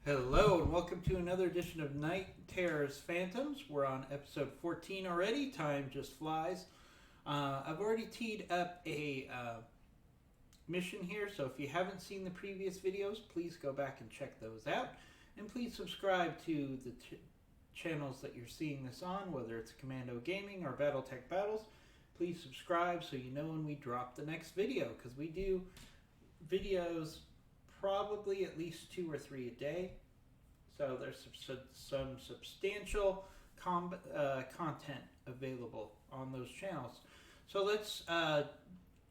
Hello and welcome to another edition of Night Terrors Phantoms. We're on episode 14 already. Time just flies. I've already teed up a mission here, so if you haven't seen the previous videos, please go back and check those out. And please subscribe to the channels that you're seeing this on, whether it's Commando Gaming or BattleTech Battles. Please subscribe so you know when we drop the next video, because we do videos probably at least 2 or 3 a day. So there's some substantial content available on those channels. So let's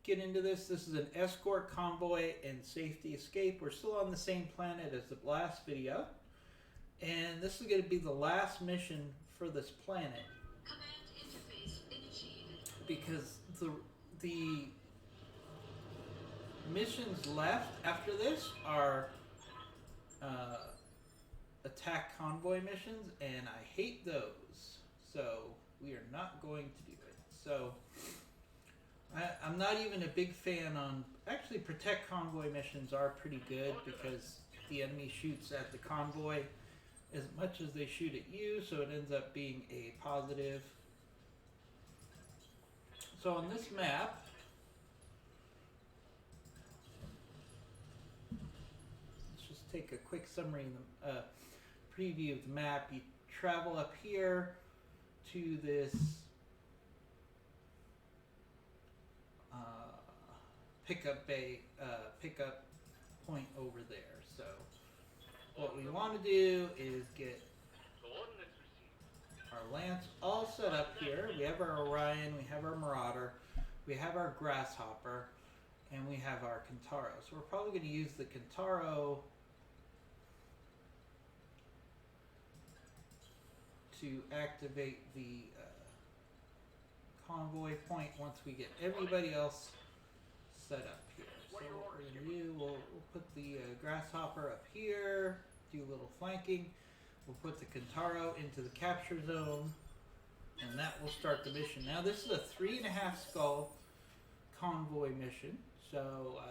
get into this. This is an escort, convoy, and safety escape. We're still on the same planet as the last video. And this is going to be the last mission for this planet. Command interface initiated. Because the missions left after this are attack convoy missions, and I hate those, so we are not going to do it. So I'm not even a big fan on, actually protect convoy missions are pretty good because the enemy shoots at the convoy as much as they shoot at you, so it ends up being a positive. So on this map, take a quick summary in the preview of the map. You travel up here to this pickup point over there. So what we want to do is get our Lance all set up here. We have our Orion, we have our Marauder, we have our Grasshopper, and we have our Kintaro. So we're probably going to use the Kintaro to activate the convoy point once we get everybody else set up here. So what we're going to do, we'll put the Grasshopper up here, do a little flanking. We'll put the Kintaro into the capture zone, and that will start the mission. Now this is a 3.5 skull convoy mission, so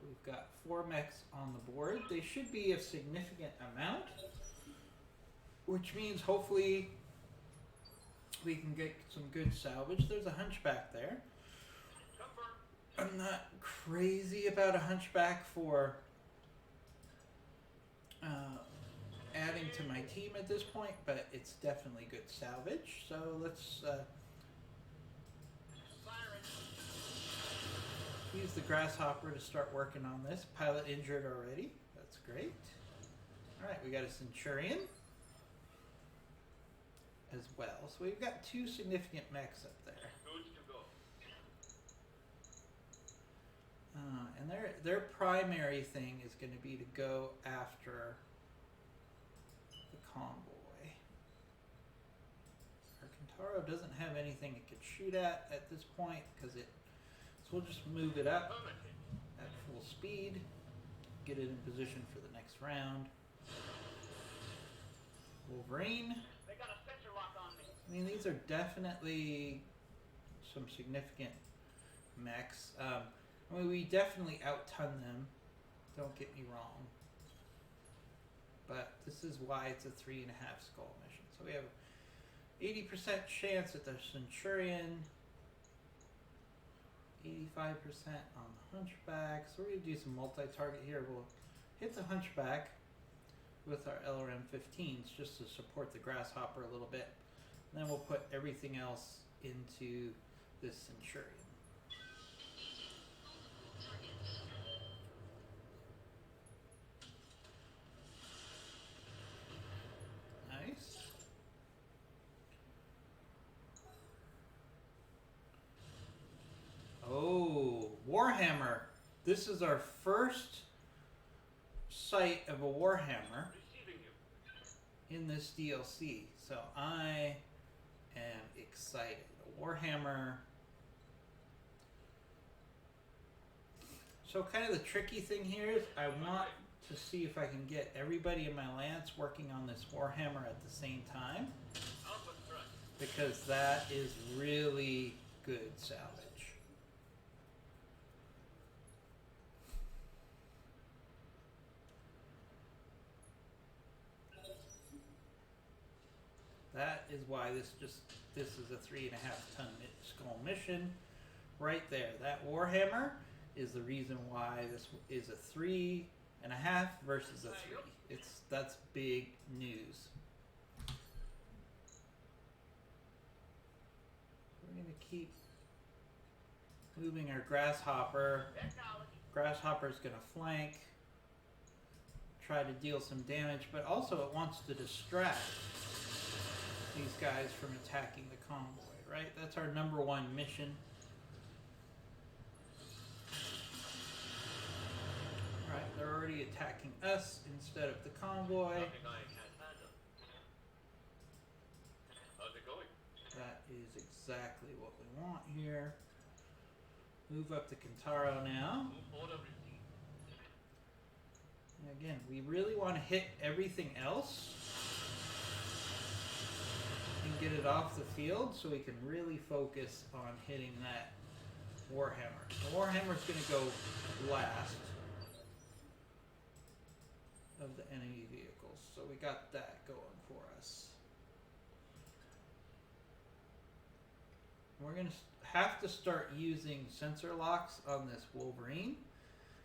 we've got 4 mechs on the board. They should be a significant amount, which means hopefully we can get some good salvage. There's a Hunchback there. I'm not crazy about a Hunchback for adding to my team at this point, but it's definitely good salvage. So let's use the Grasshopper to start working on this. Pilot injured already. That's great. Alright, we got a Centurion as well. So we've got 2 significant mechs up there. And their primary thing is going to be to go after the convoy. Our Kintaro doesn't have anything it could shoot at this point because so we'll just move it up at full speed, get it in position for the next round. Wolverine. I mean, these are definitely some significant mechs. I mean, we definitely out-ton them, don't get me wrong. But this is why it's a 3.5 skull mission. So we have 80% chance at the Centurion, 85% on the Hunchback. So we're going to do some multi-target here. We'll hit the Hunchback with our LRM-15s just to support the Grasshopper a little bit. And then we'll put everything else into this Centurion. Nice. Oh, Warhammer. This is our first sight of a Warhammer in this DLC. So I am excited. Warhammer. So kind of the tricky thing here is I want to see if I can get everybody in my Lance working on this Warhammer at the same time, because that is really good salvage. that is why this is a 3.5 ton skull mission, right there. That Warhammer is the reason why this is a 3.5 versus a 3. That's big news. We're gonna keep moving our grasshopper. Grasshopper's gonna flank, try to deal some damage, but also it wants to distract these guys from attacking the convoy, right? That's our number one mission. Alright, they're already attacking us instead of the convoy. That is exactly what we want here. Move up to Kintaro now. And again, we really want to hit everything else and get it off the field so we can really focus on hitting that Warhammer. The Warhammer's going to go last of the enemy vehicles, so we got that going for us. We're going to have to start using sensor locks on this Wolverine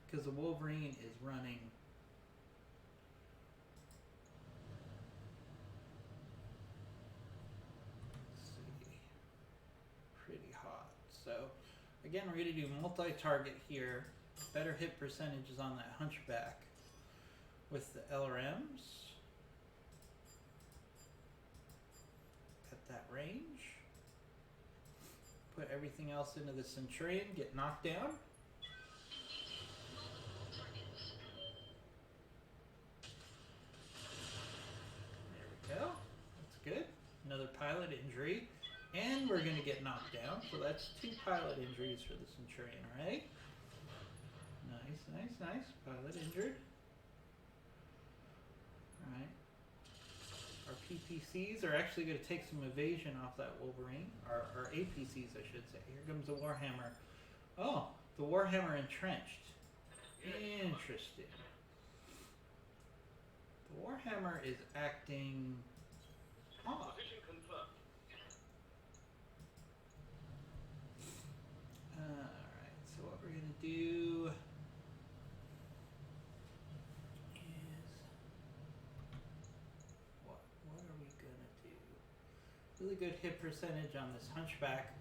because the Wolverine is running pretty hot. So again, we're going to do multi-target here. Better hit percentages on that Hunchback with the LRMs at that range. Put everything else into the Centurion, get knocked down. There we go. That's good. Another pilot injury. And we're going to get knocked down. So that's 2 pilot injuries for the Centurion, right? Nice, nice, nice. Pilot injured. Alright. Our PPCs are actually going to take some evasion off that Wolverine. Our APCs, I should say. Here comes the Warhammer. Oh, the Warhammer entrenched. Interesting. The Warhammer is acting odd. Alright, so what we're going to do really good hit percentage on this Hunchback.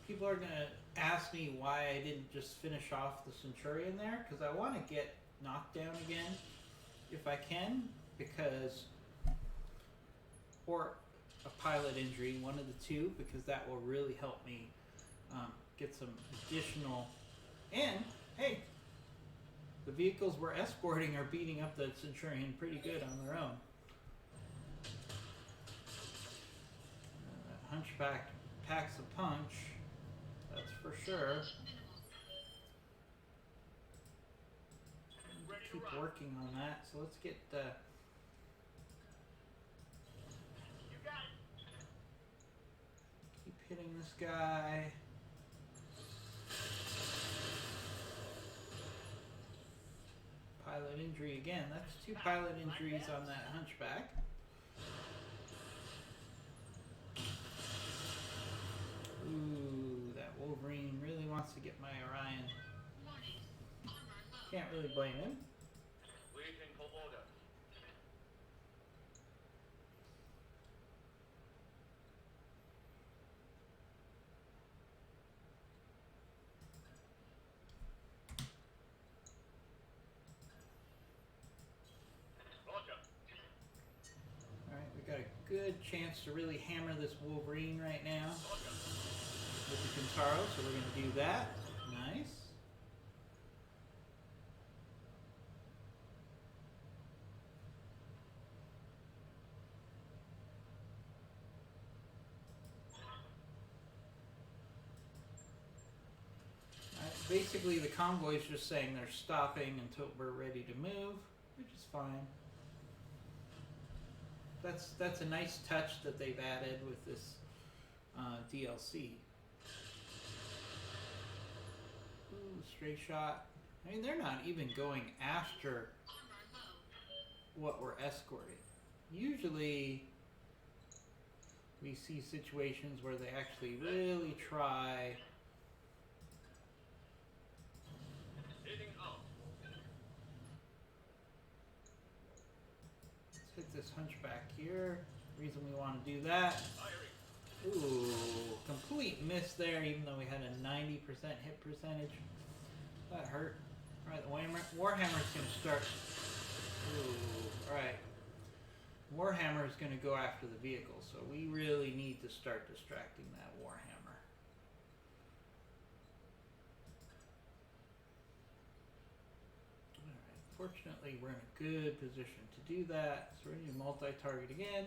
People are going to ask me why I didn't just finish off the Centurion there, because I want to get knocked down again if I can, because, or a pilot injury, one of the two, because that will really help me get some additional, and hey, the vehicles we're escorting are beating up the Centurion pretty good on their own. Hunchback packs a punch, that's for sure. Keep working on that, so let's get keep hitting this guy. Pilot injury again. That's 2 pilot injuries on that Hunchback. Ooh, that Wolverine really wants to get my Orion. Can't really blame him. Waiting for order. Alright, we got a good chance to really hammer this Wolverine right now with the Kintaro, so we're going to do that. Nice. Basically, the convoy's just saying they're stopping until we're ready to move, which is fine. That's a nice touch that they've added with this DLC. Ooh, stray shot. I mean, they're not even going after what we're escorting. Usually we see situations where they actually really try. Heading out. Let's hit this hunchback here. Reason we want to do that. Firing. Ooh, complete miss there, even though we had a 90% hit percentage. That hurt. Alright, the Warhammer's going to start. Ooh, alright. Warhammer's going to go after the vehicle, so we really need to start distracting that Warhammer. Alright, fortunately we're in a good position to do that, so we're going to do multi-target again.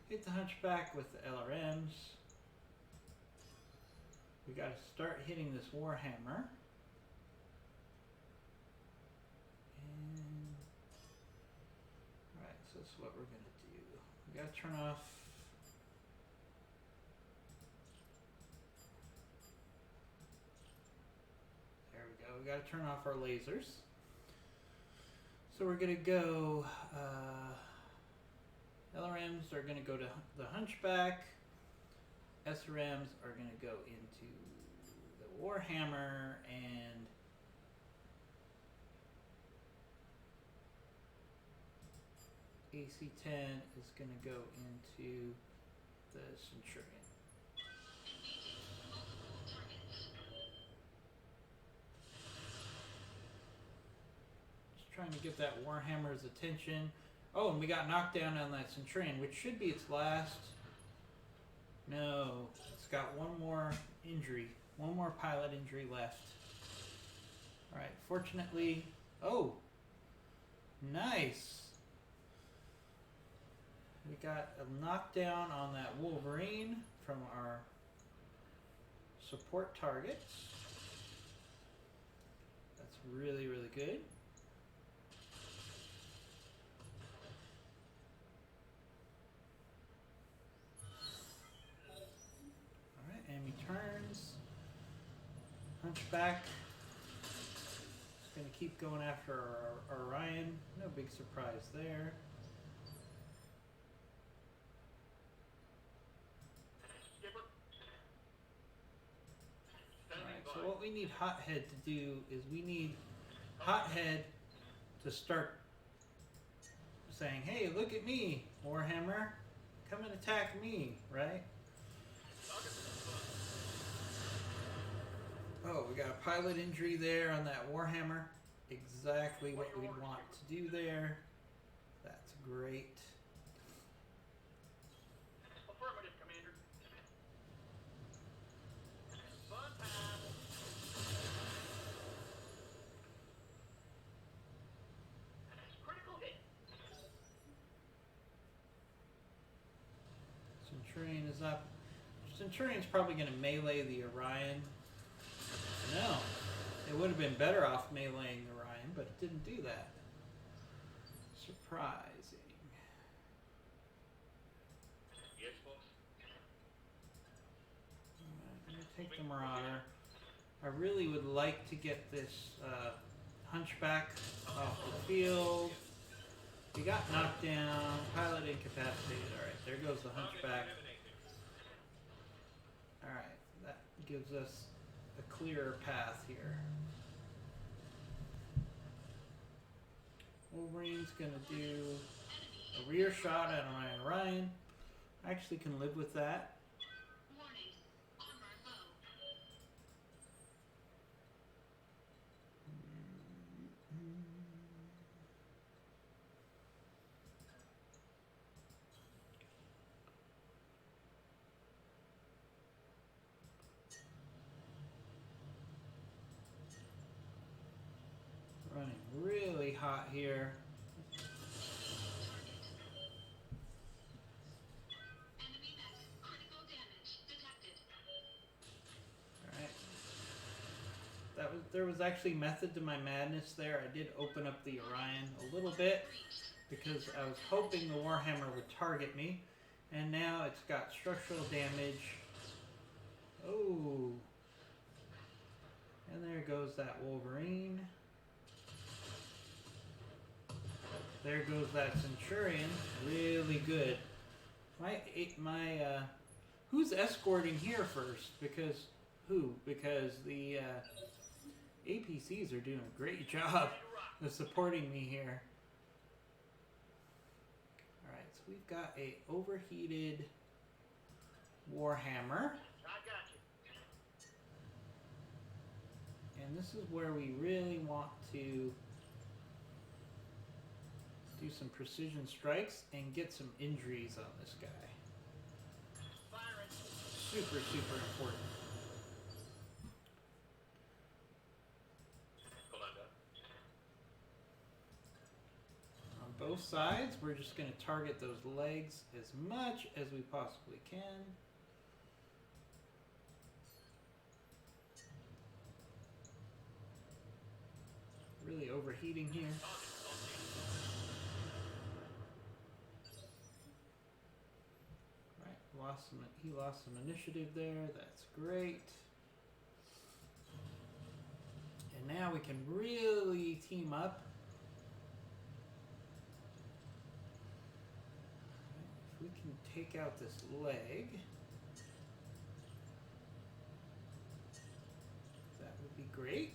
Hit the hunchback with the LRMs. We got to start hitting this Warhammer. And alright, so this is what we're gonna do. We gotta turn off. There we go. We gotta turn off our lasers. So we're gonna go. LRMs are gonna go to the hunchback. SRMs are going to go into the Warhammer, and AC-10 is going to go into the Centurion. Engaging multiple targets. Just trying to get that Warhammer's attention. Oh, and we got knocked down on that Centurion, which should be its last. No, it's got one more injury, one more pilot injury left. Alright, fortunately, oh, nice. We got a knockdown on that Wolverine from our support targets. That's really, really good. Enemy turns. Hunchback. Just gonna keep going after our Orion. No big surprise there. Skipper. Standing Alright, by. so what we need Hothead to do is we need Hothead to start saying, hey, look at me, Warhammer. Come and attack me, right? Oh, we got a pilot injury there on that Warhammer. Exactly what we want to do there. That's great. Affirmative, Commander. Fun time. Critical hit. Centurion is up. Centurion's probably going to melee the Orion. No, it would have been better off meleeing the Orion, but it didn't do that. Surprising. Yes, boss. Alright, I'm going to take the Marauder. I really would like to get this Hunchback off the field. We got knocked down, pilot incapacitated. Alright, there goes the Hunchback. Alright, that gives us a clearer path here. Wolverine's gonna do a rear shot at my Orion. I actually can live with that. Warning. Armor low. Running really hot here. Enemy mech. Critical damage detected. Alright. There was actually method to my madness there. I did open up the Orion a little bit because I was hoping the Warhammer would target me. And now it's got structural damage. Oh. And there goes that Wolverine. There goes that Centurion. Really good. Who's escorting here first? Because the APCs are doing a great job of supporting me here. Alright, so we've got a overheated Warhammer. I got you. And this is where we really want to do some precision strikes and get some injuries on this guy. Firing. Super, super important. Commander. On both sides, we're just going to target those legs as much as we possibly can. Really overheating here. Right, he lost some initiative there. That's great. And now we can really team up. If we can take out this leg, that would be great.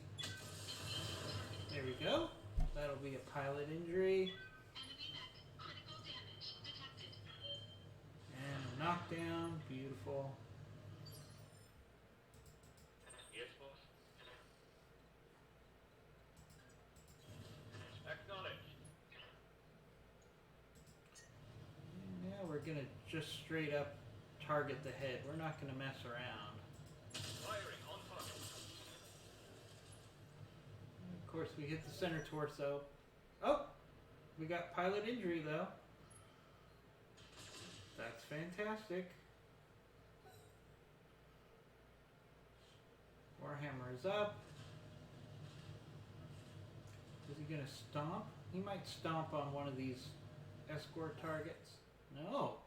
There we go. That'll be a pilot injury. Enemy mech. Critical damage detected. And a knockdown. Beautiful. Yes, boss. Acknowledged. And now we're going to just straight up target the head. We're not going to mess around. Firing on target. Of course, we hit the center torso. Oh! We got pilot injury, though. That's fantastic. Warhammer is up. Is he going to stomp? He might stomp on one of these escort targets. No.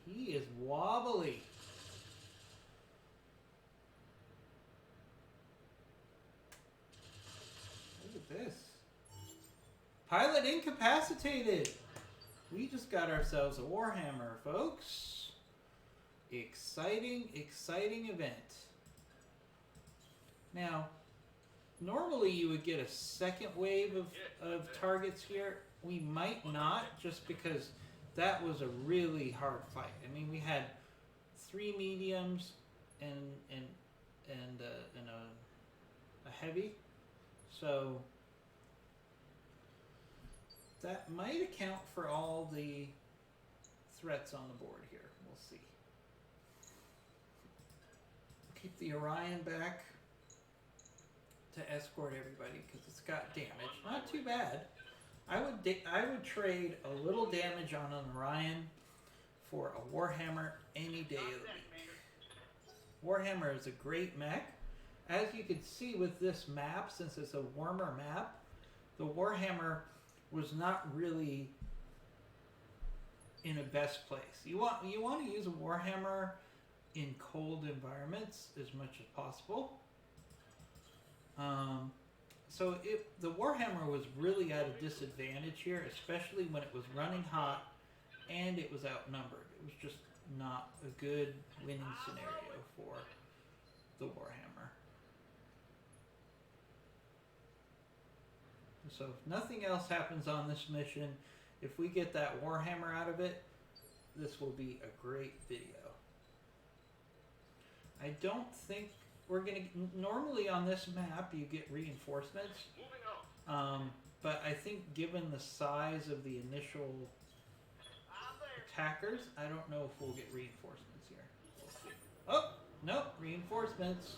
He is wobbly. Look at this. Pilot incapacitated. We just got ourselves a Warhammer, folks. Exciting, exciting event. Now, normally you would get a second wave of targets here. We might not, just because that was a really hard fight. I mean, we had 3 mediums and a heavy. So that might account for all the threats on the board here. We'll see. Keep the Orion back to escort everybody because it's got damage. Not too bad. I would trade a little damage on an Orion for a Warhammer any day of the week. Warhammer is a great mech. As you can see with this map, since it's a warmer map, the Warhammer was not really in a best place. You want to use a Warhammer in cold environments as much as possible. So the Warhammer was really at a disadvantage here, especially when it was running hot and it was outnumbered. It was just not a good winning scenario for the Warhammer. So if nothing else happens on this mission, if we get that Warhammer out of it, this will be a great video. I don't think we're going to... Normally on this map you get reinforcements. Moving on. But I think given the size of the initial I'm there. attackers, I don't know if we'll get reinforcements here. We'll see. Oh, no, reinforcements.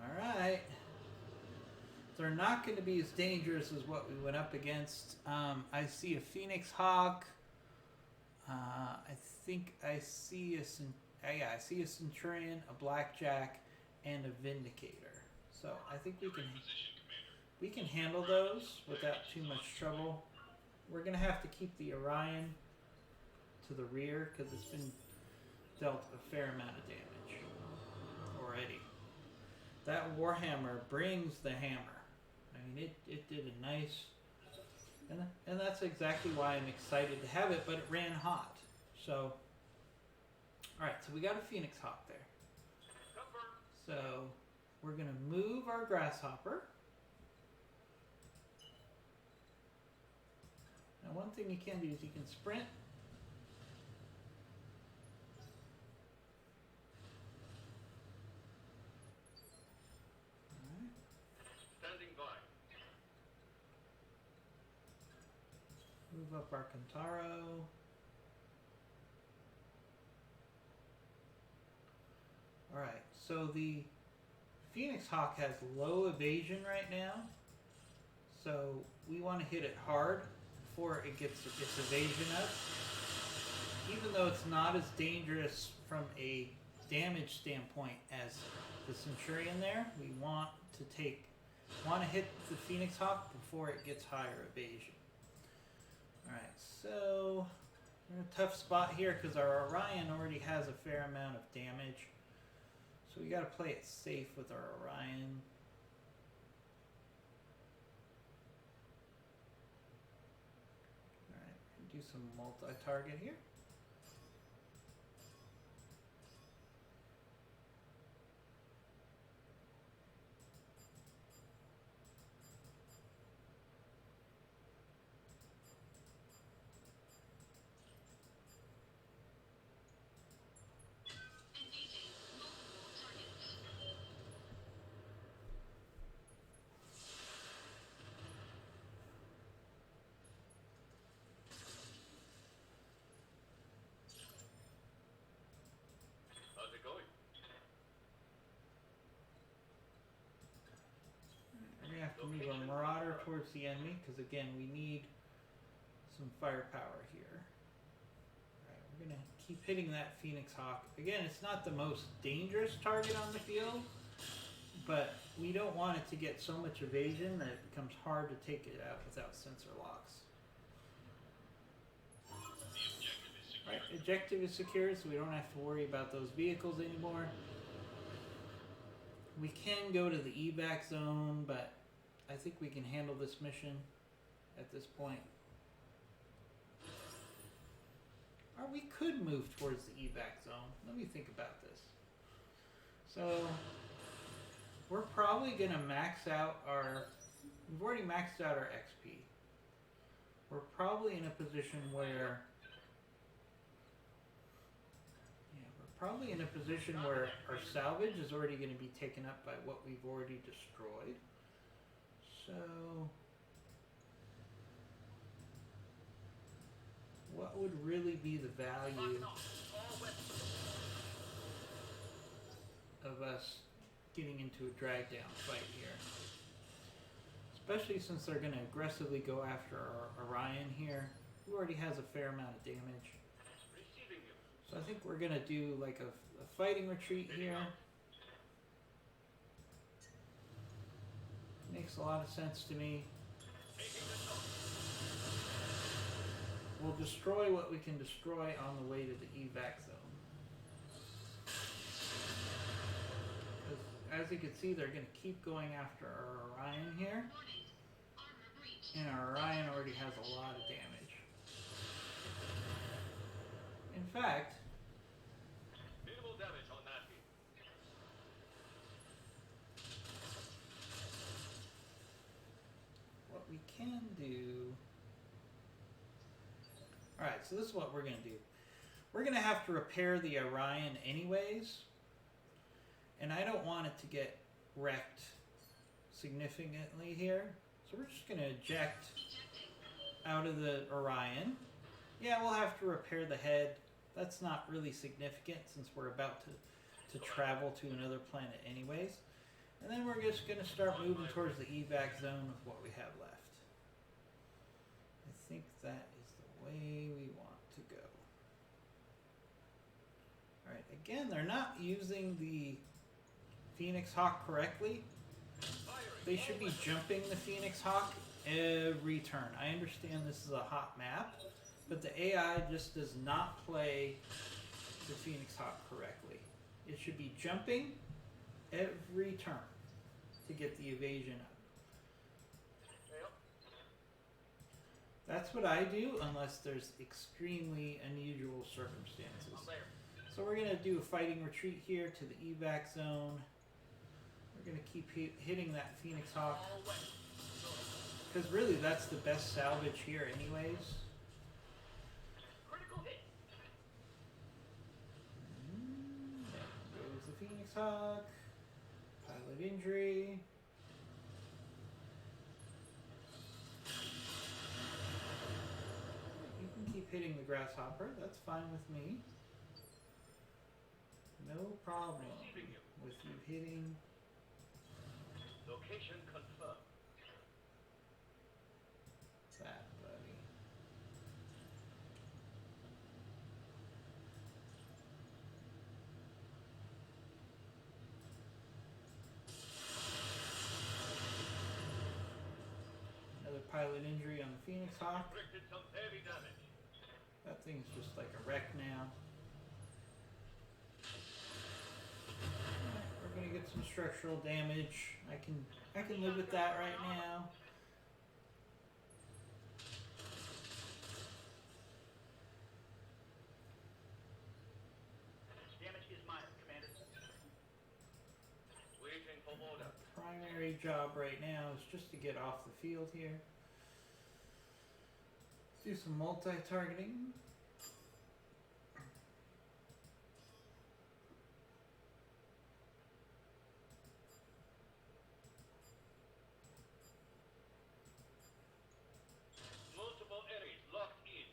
Alright. They're not going to be as dangerous as what we went up against. I see a Phoenix Hawk. I think I see I see a Centurion, a Blackjack, and a Vindicator. So I think we can handle those without too much trouble. We're going to have to keep the Orion to the rear because it's been dealt a fair amount of damage already. That Warhammer brings the hammer. I mean, it did a nice, and that's exactly why I'm excited to have it. But it ran hot, so. All right, so we got a Phoenix Hawk there. Confirmed. So we're gonna move our Grasshopper. Now, one thing you can do is you can sprint. All right. Standing by. Move up our Kentaro. Alright, so the Phoenix Hawk has low evasion right now. So we want to hit it hard before it gets its evasion up. Even though it's not as dangerous from a damage standpoint as the Centurion there, we want to hit the Phoenix Hawk before it gets higher evasion. Alright, so we're in a tough spot here because our Orion already has a fair amount of damage. So we gotta play it safe with our Orion. Alright, do some multi-target here. Engaging multiple targets. How's it going? We're gonna have to move our Marauder towards the enemy because again we need some firepower here. Alright, we're gonna keep hitting that Phoenix Hawk. Again, it's not the most dangerous target on the field, but we don't want it to get so much evasion that it becomes hard to take it out without sensor locks. Right, objective is secured, so we don't have to worry about those vehicles anymore. We can go to the evac zone, but I think we can handle this mission at this point. Or we could move towards the evac zone. Let me think about this. So we're probably gonna max out we've already maxed out our XP. We're probably in a position where our salvage is already going to be taken up by what we've already destroyed. So what would really be the value of us getting into a drag down fight here? Especially since they're going to aggressively go after our Orion here, who already has a fair amount of damage. Receiving you. So I think we're gonna do like a fighting retreat here. Makes a lot of sense to me. We'll destroy what we can destroy on the way to the evac zone. 'Cause as you can see, they're gonna keep going after our Orion here. Warning. Armor breach. And our Orion already has a lot of damage. In fact, Minimal damage on that hit. what we can do... Alright, so this is what we're going to do. We're going to have to repair the Orion anyways. And I don't want it to get wrecked significantly here. So we're just going to eject out of the Orion. Yeah, we'll have to repair the head. That's not really significant since we're about to travel to another planet anyways. And then we're just going to start moving towards the evac zone with what we have left. I think that is the way we want to go. Alright, again, they're not using the Phoenix Hawk correctly. They should be jumping the Phoenix Hawk every turn. I understand this is a hot map, but the AI just does not play the Phoenix Hawk correctly. It should be jumping every turn to get the evasion up. That's what I do unless there's extremely unusual circumstances. I'm there. So we're going to do a fighting retreat here to the evac zone. We're going to keep hitting that Phoenix Hawk. All wet. Because really that's the best salvage here anyways. Critical hit. There goes the Phoenix Hawk. Pilot injury. You can keep hitting the grasshopper. That's fine with me. No problem Receiving you. with you hitting. Location confirmed. That, buddy. Another pilot injury on the Phoenix Hawk. Inflicted some heavy damage. That thing's just like a wreck now. Alright, we're gonna get some structural damage. I can live with that right now. Damage is minor, Commander. Waiting for order. The primary job right now is just to get off the field here. Do some multi-targeting. Multiple enemies locked in.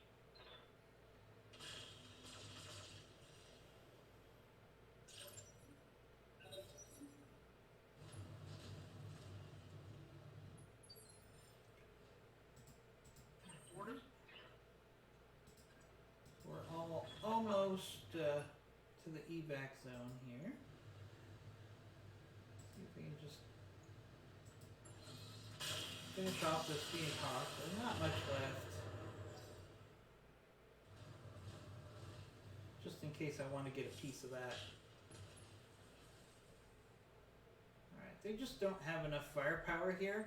Orders? We're almost to the evac zone here. See if we can just finish off this Phoenix Hawk. There's not much left. Just in case I want to get a piece of that. Alright, they just don't have enough firepower here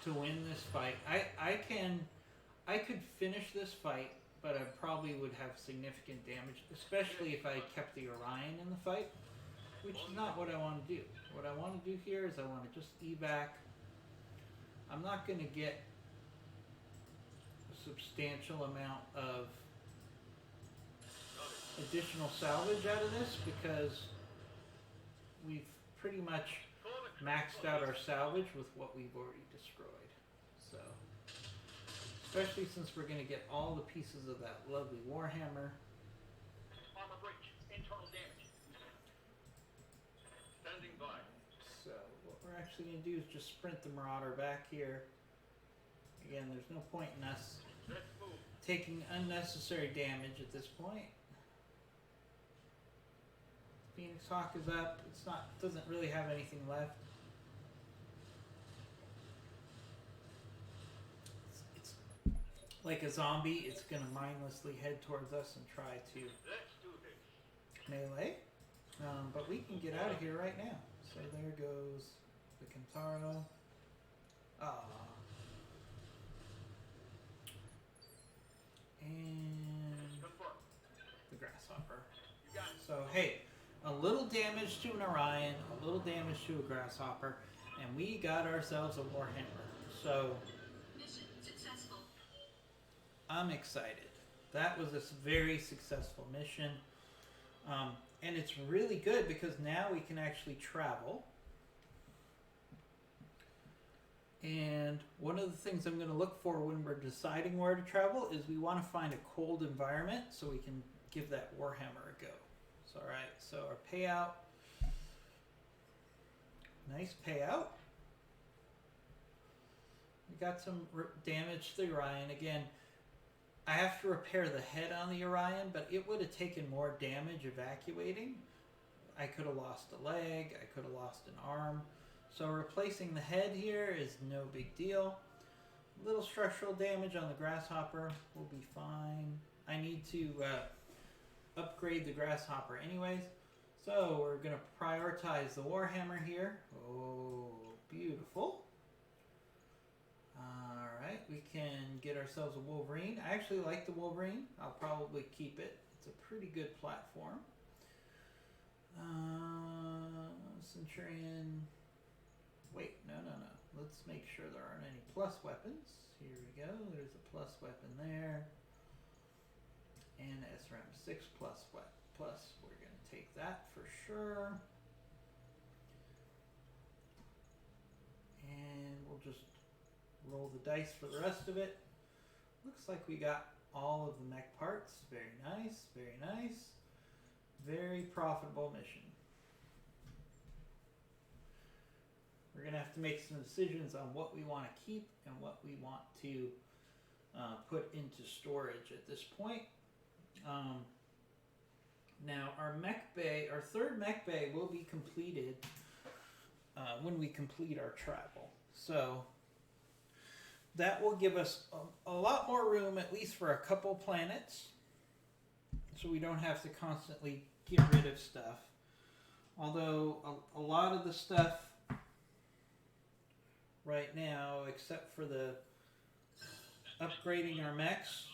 to win this fight. I could finish this fight, but I probably would have significant damage, especially if I kept the Orion in the fight, which is not what I want to do. What I want to do here is I want to just evac. I'm not going to get a substantial amount of additional salvage out of this because we've pretty much maxed out our salvage with what we've already destroyed. So, especially since we're going to get all the pieces of that lovely Warhammer. Armor breach. Internal damage. Standing by. So what we're actually going to do is just sprint the Marauder back here. Again, there's no point in us Let's move. taking unnecessary damage at this point. Phoenix Hawk is up. Doesn't really have anything left. It's like a zombie. It's gonna mindlessly head towards us and try to Let's do this. melee. But we can get out of here right now. So there goes the Kentaro. And Confirm. the Grasshopper. You got it. So hey, a little damage to an Orion, a little damage to a Grasshopper, and we got ourselves a Warhammer. So Mission successful. I'm excited. That was a very successful mission. And it's really good because now we can actually travel. And one of the things I'm going to look for when we're deciding where to travel is we want to find a cold environment so we can give that Warhammer a go. So, alright, so our payout. Nice payout. We got some damage to the Orion. Again, I have to repair the head on the Orion, but it would have taken more damage evacuating. I could have lost a leg, I could have lost an arm. So replacing the head here is no big deal. Little structural damage on the Grasshopper will be fine. I need to upgrade the Grasshopper anyways. So we're going to prioritize the Warhammer here. Oh, beautiful. Alright, we can get ourselves a Wolverine. I actually like the Wolverine. I'll probably keep it. It's a pretty good platform. Centurion. Wait, no. Let's make sure there aren't any plus weapons. Here we go. There's a plus weapon there. And SRM 6 plus. We're going to take that for sure. And we'll just roll the dice for the rest of it. Looks like we got all of the mech parts. Very nice, very nice. Very profitable mission. We're going to have to make some decisions on what we want to keep and what we want to put into storage at this point. Now our mech bay, our third mech bay will be completed when we complete our travel. So that will give us a lot more room, at least for a couple planets, so we don't have to constantly get rid of stuff. Although a lot of the stuff right now, except for the upgrading our mechs,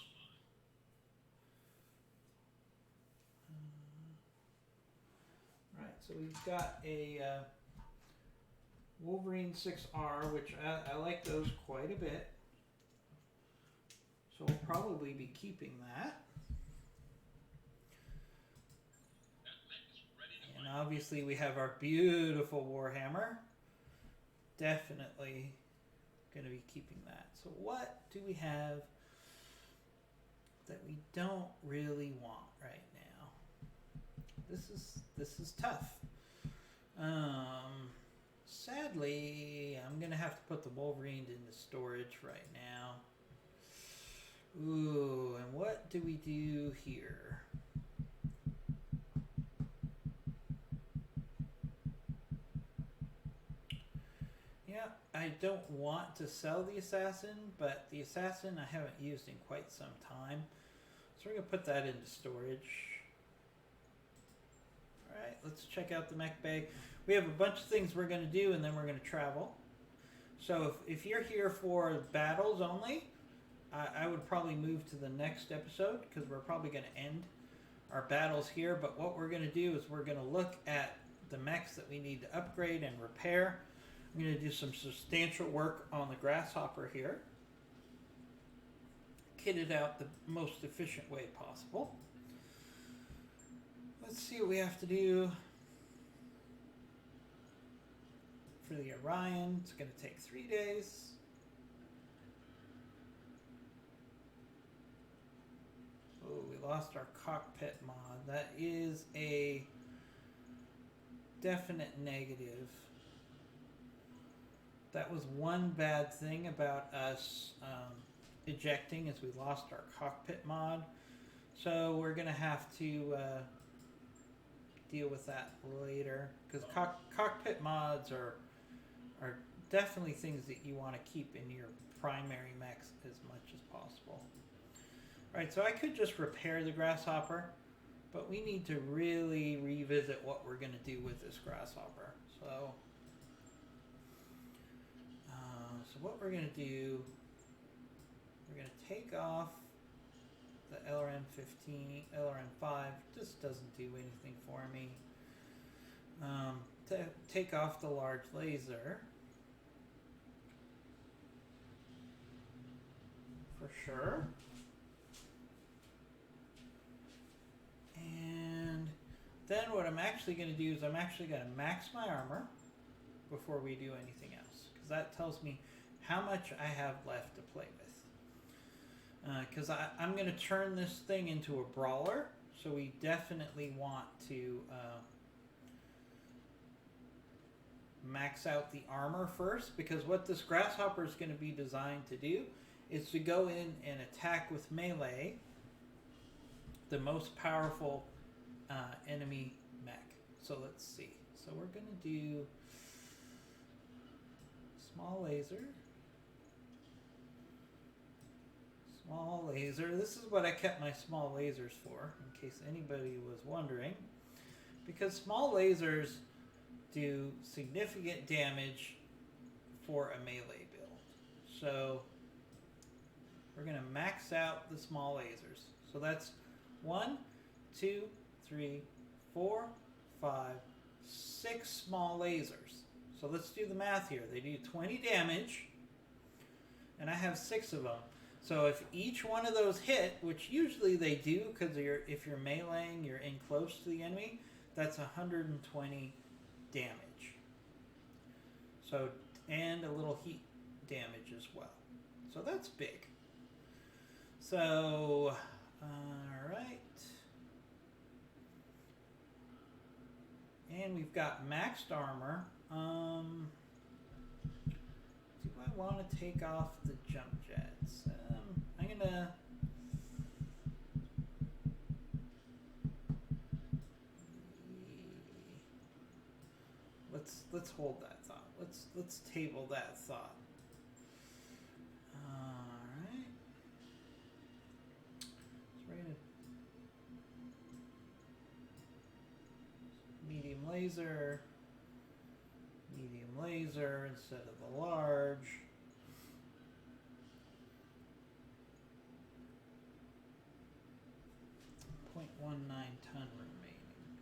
right, so we've got a Wolverine 6R, which I like those quite a bit. So we'll probably be keeping that. And obviously we have our beautiful Warhammer. Definitely going to be keeping that. So what do we have that we don't really want right now? This is tough. Sadly, I'm going to have to put the Wolverine into storage right now. Ooh, and what do we do here? Yeah, I don't want to sell the Assassin, but the Assassin I haven't used in quite some time. So we're going to put that into storage. Alright, let's check out the mech bay. We have a bunch of things we're going to do, and then we're going to travel. So if you're here for battles only, I would probably move to the next episode, because we're probably going to end our battles here. But what we're going to do is we're going to look at the mechs that we need to upgrade and repair. I'm going to do some substantial work on the Grasshopper here. Kit it out the most efficient way possible. Let's see what we have to do for the Orion. It's going to take 3 days. Oh, we lost our cockpit mod. That is a definite negative. That was one bad thing about us ejecting, is we lost our cockpit mod. So we're going to have to deal with that later, because cockpit mods are definitely things that you want to keep in your primary mechs as much as possible. Alright, so I could just repair the Grasshopper, but we need to really revisit what we're going to do with this Grasshopper. So what we're going to do, we're going to take off the LRM-15, LRM-5, just doesn't do anything for me. To take off the large laser, for sure. And then what I'm actually going to do is I'm actually going to max my armor before we do anything else, because that tells me how much I have left to play with. Because I'm going to turn this thing into a brawler, so we definitely want to max out the armor first, because what this Grasshopper is going to be designed to do is to go in and attack with melee the most powerful enemy mech. So let's see. So we're going to do small laser. Small laser. This is what I kept my small lasers for, in case anybody was wondering. Because small lasers do significant damage for a melee build. So we're going to max out the small lasers. So that's 1, 2, 3, 4, 5, 6 small lasers. So let's do the math here. They do 20 damage, and I have 6 of them. So if each one of those hit, which usually they do, because if you're meleeing, you're in close to the enemy, that's 120 damage. So, and a little heat damage as well. So that's big. So, alright. And we've got maxed armor. Do I want to take off the jump jets? I'm gonna... Let's hold that thought. Let's table that thought. Alright. So we're gonna medium laser instead of the large. .19 ton remaining.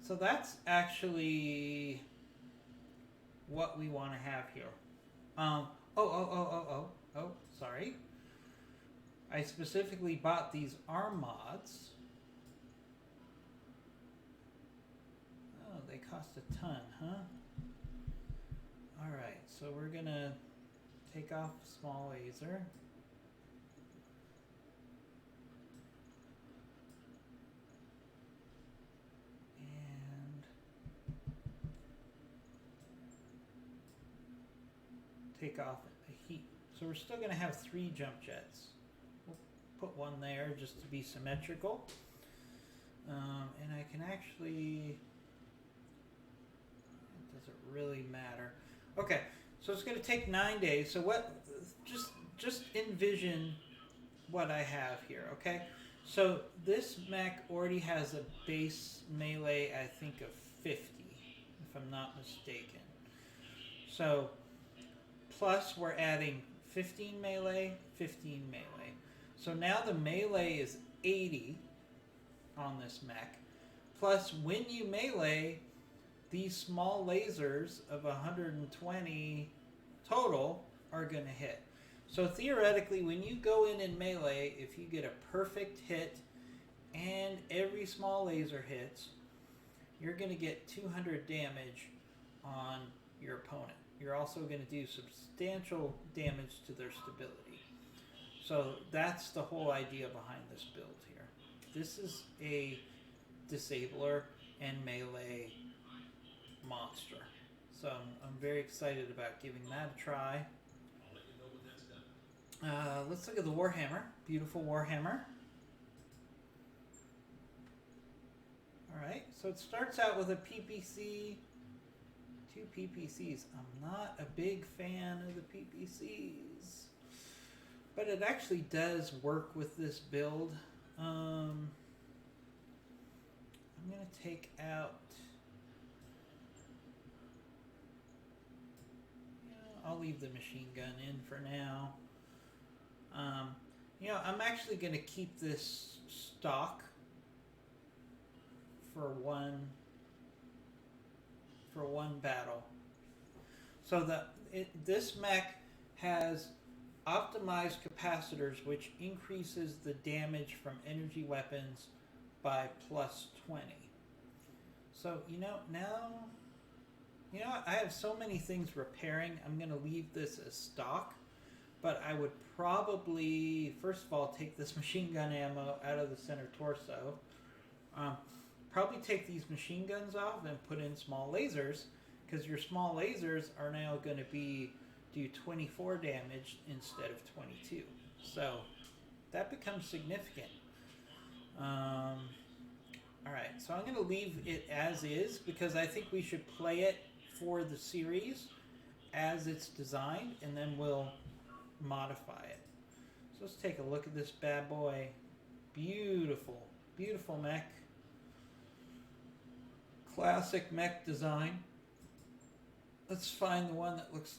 So that's actually what we want to have here. Sorry. I specifically bought these arm mods. Oh, they cost a ton, huh? Alright, so we're gonna take off small laser. And take off a heat. So we're still gonna have 3 jump jets. We'll put one there just to be symmetrical. And I can actually... It doesn't really matter. Okay, so it's going to take 9 days. So what? Just envision what I have here. Okay, so this mech already has a base melee, I think, of 50, if I'm not mistaken. So plus we're adding 15 melee, 15 melee. So now the melee is 80 on this mech. Plus, when you melee, these small lasers of 120 total are going to hit. So theoretically, when you go in and melee, if you get a perfect hit and every small laser hits, you're going to get 200 damage on your opponent. You're also going to do substantial damage to their stability. So that's the whole idea behind this build here. This is a disabler and melee monster. So I'm very excited about giving that a try. Let's look at the Warhammer. Beautiful Warhammer. Alright, so it starts out with a PPC, 2 PPCs. I'm not a big fan of the PPCs, but it actually does work with this build. I'm going to take out... I'll leave the machine gun in for now. I'm actually going to keep this stock for one battle. So this mech has optimized capacitors, which increases the damage from energy weapons by plus 20. So I have so many things repairing. I'm going to leave this as stock, but I would probably, first of all, take this machine gun ammo out of the center torso. Probably take these machine guns off and put in small lasers, because your small lasers are now going to do 24 damage instead of 22. So that becomes significant. Alright, so I'm going to leave it as is, because I think we should play it for the series as it's designed, and then we'll modify it. So let's take a look at this bad boy. Beautiful, beautiful mech. Classic mech design. Let's find the one that looks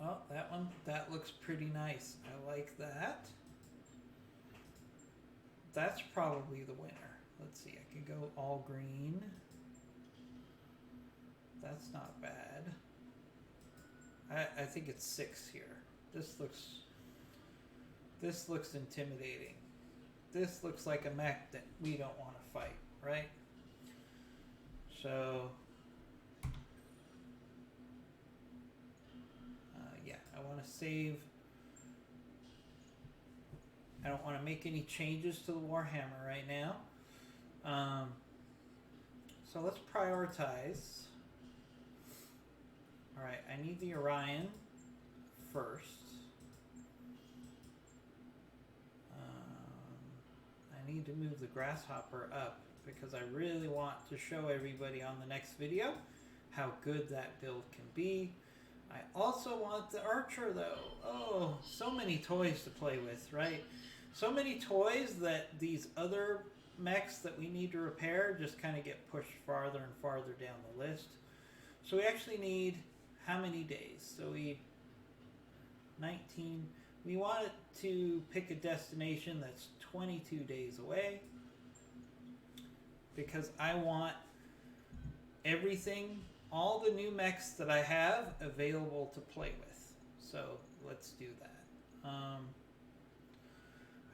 Oh, that looks pretty nice. I like that. That's probably the winner. Let's see, I could go all green. That's not bad. I think it's 6 here. This looks intimidating. This looks like a mech that we don't want to fight, right? So, yeah, I want to save. I don't want to make any changes to the Warhammer right now. So let's prioritize. Alright, I need the Orion first. I need to move the Grasshopper up because I really want to show everybody on the next video how good that build can be. I also want the Archer though. Oh, so many toys to play with, right? So many toys that these other mechs that we need to repair just kind of get pushed farther and farther down the list. So we actually need how many days? So we 19. We want to pick a destination that's 22 days away because I want everything, all the new mechs that I have available to play with. So let's do that.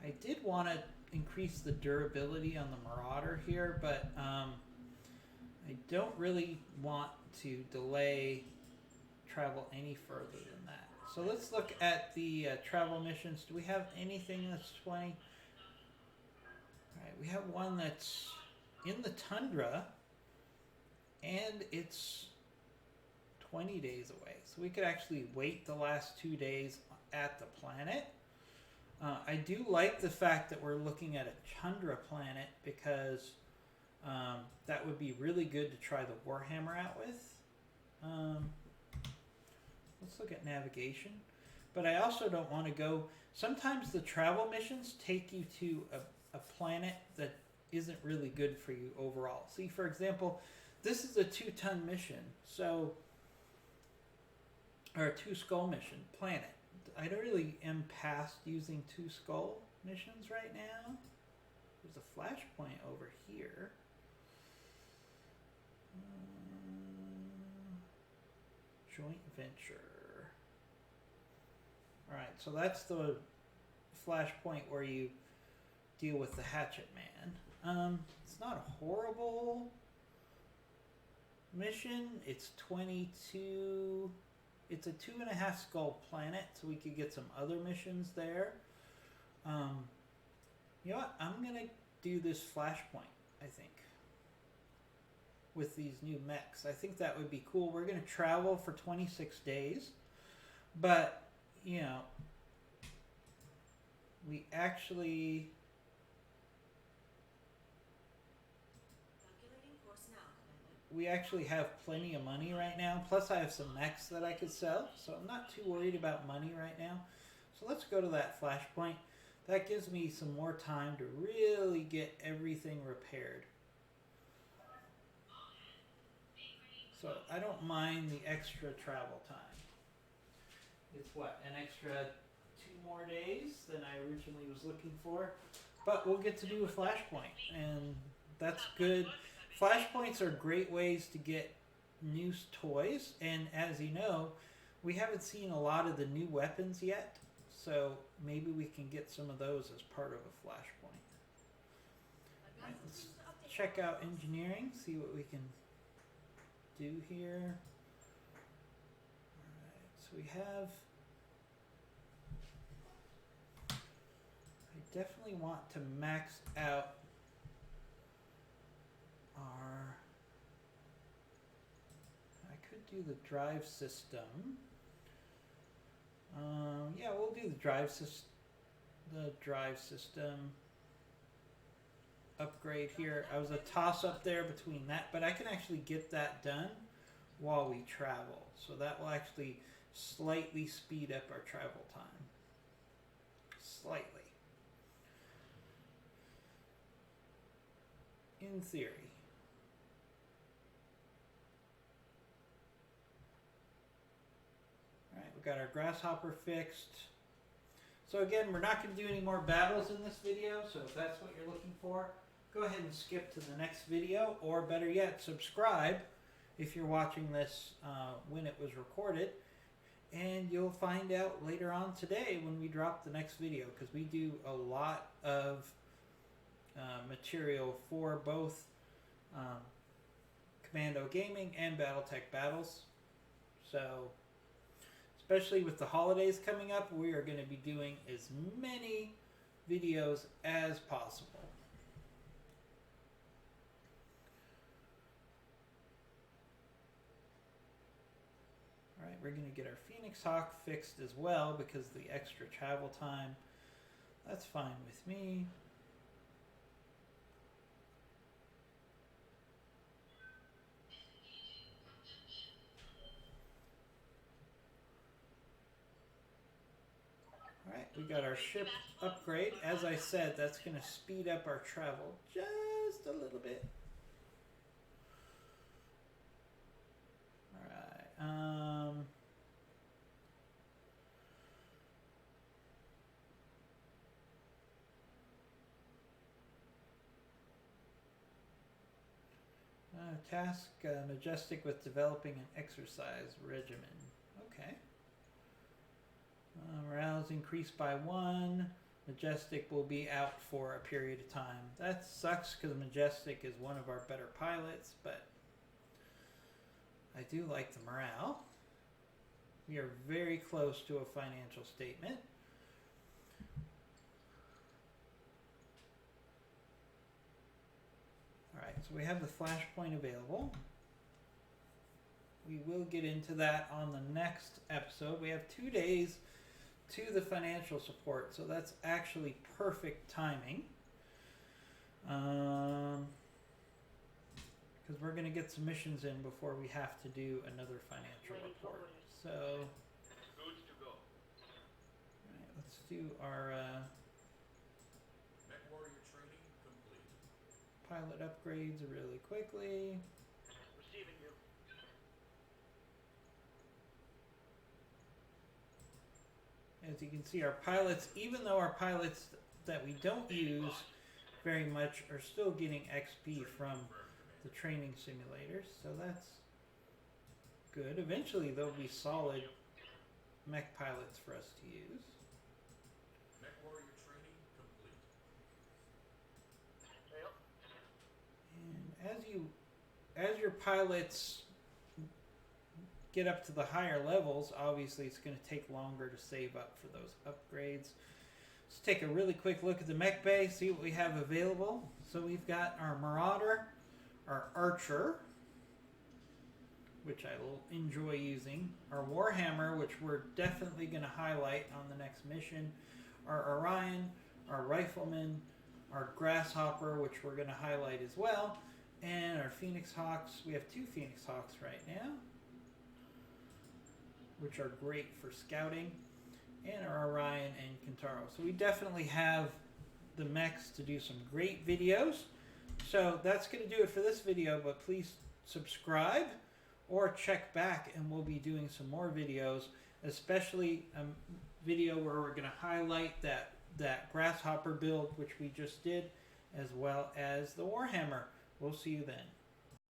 I did want to increase the durability on the Marauder here, but I don't really want to delay travel any further than that. So let's look at the travel missions. Do we have anything that's 20? All right, we have one that's in the tundra, and it's 20 days away. So we could actually wait the last 2 days at the planet. I do like the fact that we're looking at a tundra planet because that would be really good to try the Warhammer out with. Let's look at navigation. But I also don't want to go... Sometimes the travel missions take you to a planet that isn't really good for you overall. See, for example, this is a 2-ton mission. So... Or a 2-skull mission, planet. I don't really am past using 2-skull missions right now. There's a flashpoint over here. Joint venture. Alright, so that's the flashpoint where you deal with the Hatchet Man. It's not a horrible mission. It's 22... It's a 2.5 skull planet, so we could get some other missions there. You know what? I'm going to do this flashpoint, I think, with these new mechs. I think that would be cool. We're going to travel for 26 days, but, you know, we actually... We actually have plenty of money right now. Plus I have some mechs that I could sell. So I'm not too worried about money right now. So let's go to that flashpoint. That gives me some more time to really get everything repaired. So I don't mind the extra travel time. It's what, an extra 2 more days than I originally was looking for. But we'll get to do a flashpoint. And that's good. Flashpoints are great ways to get new toys, and as you know, we haven't seen a lot of the new weapons yet, so maybe we can get some of those as part of a flashpoint. Right, let's check out engineering, see what we can do here. Alright, so we have... I definitely want to max out I could do the drive system. Yeah, we'll do the drive system upgrade here. I was a toss up there between that, but I can actually get that done while we travel. So that will actually slightly speed up our travel time. Slightly. In theory. got our grasshopper fixed. So again, we're not going to do any more battles in this video, so if that's what you're looking for, go ahead and skip to the next video, or better yet, subscribe if you're watching this when it was recorded, and you'll find out later on today when we drop the next video, because we do a lot of material for both Commando Gaming and BattleTech Battles. So, especially with the holidays coming up, we are going to be doing as many videos as possible. Alright, we're going to get our Phoenix Hawk fixed as well because of the extra travel time. That's fine with me. Alright, we got our ship upgrade. As I said, that's going to speed up our travel just a little bit. Alright, task Majestic with developing an exercise regimen. Okay. Morale's increased by 1. Majestic will be out for a period of time. That sucks because Majestic is one of our better pilots, but I do like the morale. We are very close to a financial statement. Alright, so we have the flashpoint available. We will get into that on the next episode. We have 2 days to the financial support, so that's actually perfect timing. Because we're going to get some missions in before we have to do another financial report. So, Good to go. alright, let's do our Mech Warrior training complete. pilot upgrades really quickly. Receiving you. As you can see, our pilots, even though our pilots that we don't use very much, are still getting XP from the training simulators, so that's good. Eventually they'll be solid mech pilots for us to use. Mech Warrior training complete. Yep. And as your pilots get up to the higher levels, obviously it's going to take longer to save up for those upgrades. Let's take a really quick look at the mech bay, see what we have available. So we've got our Marauder, our Archer, which I will enjoy using, our Warhammer, which we're definitely going to highlight on the next mission, our Orion, our Rifleman, our Grasshopper, which we're going to highlight as well, and our Phoenix Hawks. We have 2 Phoenix Hawks right now, which are great for scouting, and our Orion and Kintaro. So we definitely have the mechs to do some great videos. So that's going to do it for this video, but please subscribe or check back and we'll be doing some more videos, especially a video where we're going to highlight that Grasshopper build, which we just did, as well as the Warhammer. We'll see you then.